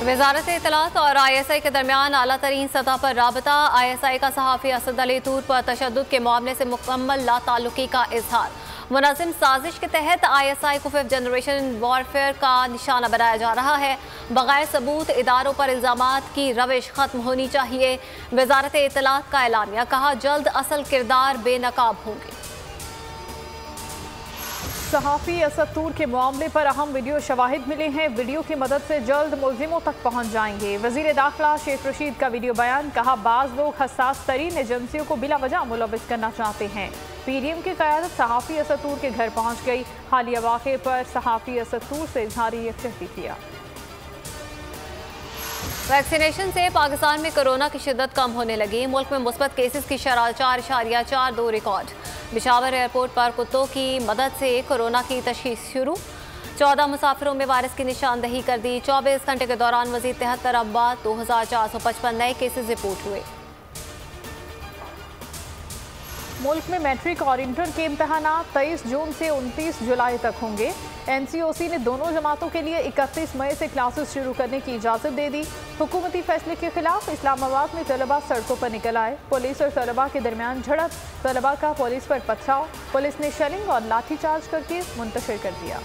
वजारत इत्तलात और ISI के दरमियान आला तरीन सतह पर राबता। ISI का सहाफ़ी असद अली तूर पर तशद्दुद के मामले से मुकम्मल लाताल्लुकी का इजहार। मुनज़्ज़म साजिश के तहत ISI को फिफ्थ जनरेशन वॉरफेयर का निशाना बनाया जा रहा है। बगैर सबूत इदारों पर इल्ज़ामात की रविश खत्म होनी चाहिए। वजारत इत्तलात का एलानिया, कहा जल्द असल किरदार बेनकाब होंगे। सहाफ़ी असद तूर के मामले पर अहम वीडियो शवाहिद मिले हैं। वीडियो की मदद से जल्द मुल्ज़िमों तक पहुँच जाएंगे। वज़ीर दाखिला शेख रशीद का वीडियो बयान, कहा बाज़ लोग हसास तरीन एजेंसियों को बिला वजह मुलविस करना चाहते हैं। PDM की क़यादत सहाफ़ी असद तूर के घर पहुँच गई। हालिया वाक़े पर सहाफ़ी असद तूर से इज़हारी यकजहती किया। वैक्सीनेशन से पाकिस्तान में कोरोना की शिद्दत कम होने लगी। मुल्क में मुस्बत केसेस की शरह 4.42 रिकॉर्ड। बिशावर एयरपोर्ट पर कुत्तों की मदद से कोरोना की तशखीस शुरू। 14 मुसाफिरों में वायरस की निशानदही कर दी। 24 घंटे के दौरान मज़ीद 73 अफराद 2455 नए केसेस रिपोर्ट हुए। मुल्क में मैट्रिक और इंटर के इम्तहानात 23 जून से 29 जुलाई तक होंगे। NCOC ने दोनों जमातों के लिए 31 मई से क्लासेस शुरू करने की इजाज़त दे दी। हुकूमती फैसले के खिलाफ इस्लामाबाद में तलबा सड़कों पर निकल आए। पुलिस और तलबा के दरमियान झड़प, तलबा का पुलिस पर पथराव, पुलिस ने शेलिंग और लाठीचार्ज करके मुंतशिर कर दिया।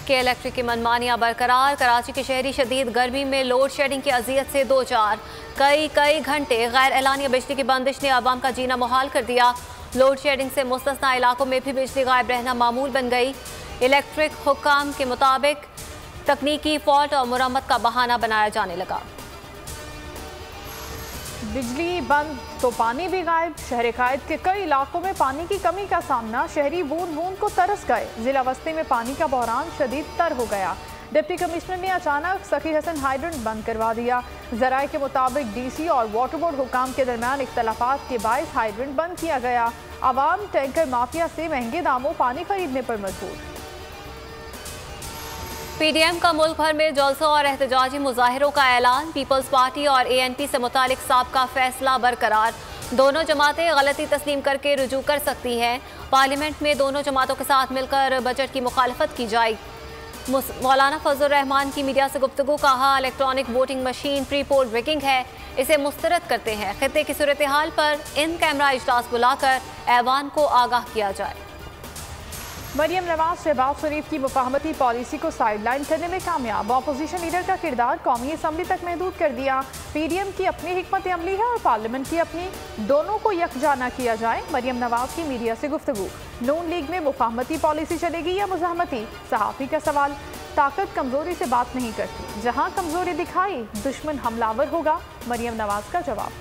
के इलेक्ट्रिक की मनमानियां बरकरार। कराची के शहरी शदीद गर्मी में लोड शेडिंग की अजियत से दो चार। कई घंटे गैर एलानिया बिजली की बंदिश ने आवाम का जीना मुहाल कर दिया। लोड शेडिंग से मुस्तस्ना इलाकों में भी बिजली गायब रहना मामूल बन गई। इलेक्ट्रिक हुक्काम के मुताबिक तकनीकी फॉल्ट और मुरम्मत का बहाना बनाया जाने लगा। बिजली बंद तो पानी भी गायब। शहर कायद के कई इलाकों में पानी की कमी का सामना। शहरी बूंद बूंद को तरस गए। जिला वस्ती में पानी का बहरान शदीद तर हो गया। डिप्टी कमिश्नर ने अचानक सखी हसन हाइड्रेंट बंद करवा दिया। जराये के मुताबिक DC और वाटर बोर्ड हुकाम के दरमियान इख्तलाफात के बायस हाइड्रेंट बंद किया गया। आवाम टैंकर माफिया से महंगे दामों पानी खरीदने पर मजबूर। PDM का मुल्क भर में जलसों और एहतजाजी मुजाहिरों का ऐलान। पीपल्स पार्टी और ANP से मुतालिक साबका फैसला बरकरार। दोनों जमातें गलती तस्लीम करके रुजू कर सकती हैं। पार्लियामेंट में दोनों जमातों के साथ मिलकर बजट की मुखालफत की जाए। मौलाना फजल रहमान की मीडिया से गुफ्तगू, कहा electronic voting machine pre poll rigging है, इसे मुस्तरद करते हैं। खित्ते की सूरत हाल पर इन कैमरा इजलास बुलाकर ऐवान को आगाह किया जाए। मरियम नवाज शहबाज शरीफ की मुफाहमती पॉलिसी को साइडलाइन करने में कामयाब। अपोजिशन लीडर का किरदार कौमी असम्बली तक महदूद कर दिया। PDM की अपनी हिकमत अमली है और पार्लियामेंट की अपनी, दोनों को यकजाना किया जाए। मरियम नवाज की मीडिया से गुफ्तगू। नून लीग में मुफाहमती पॉलिसी चलेगी या मुज़ाहमती? सहाफ़ी का सवाल। ताकत कमजोरी से बात नहीं करती, जहाँ कमजोरी दिखाई दुश्मन हमलावर होगा। मरियम नवाज का जवाब।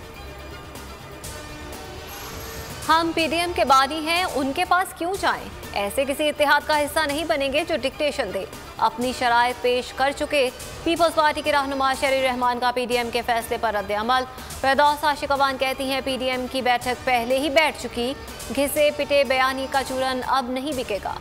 हम PDM के बानी हैं, उनके पास क्यों जाएं? ऐसे किसी इत्तेहाद का हिस्सा नहीं बनेंगे जो डिक्टेशन दे। अपनी शराइत पेश कर चुके पीपल्स पार्टी के रहनुमा शरीर रहमान का PDM के फैसले पर रद्द अमल। फिरदौस आशिकवान कहती हैं PDM की बैठक पहले ही बैठ चुकी, घिसे पिटे बयानी का चूरन अब नहीं बिकेगा।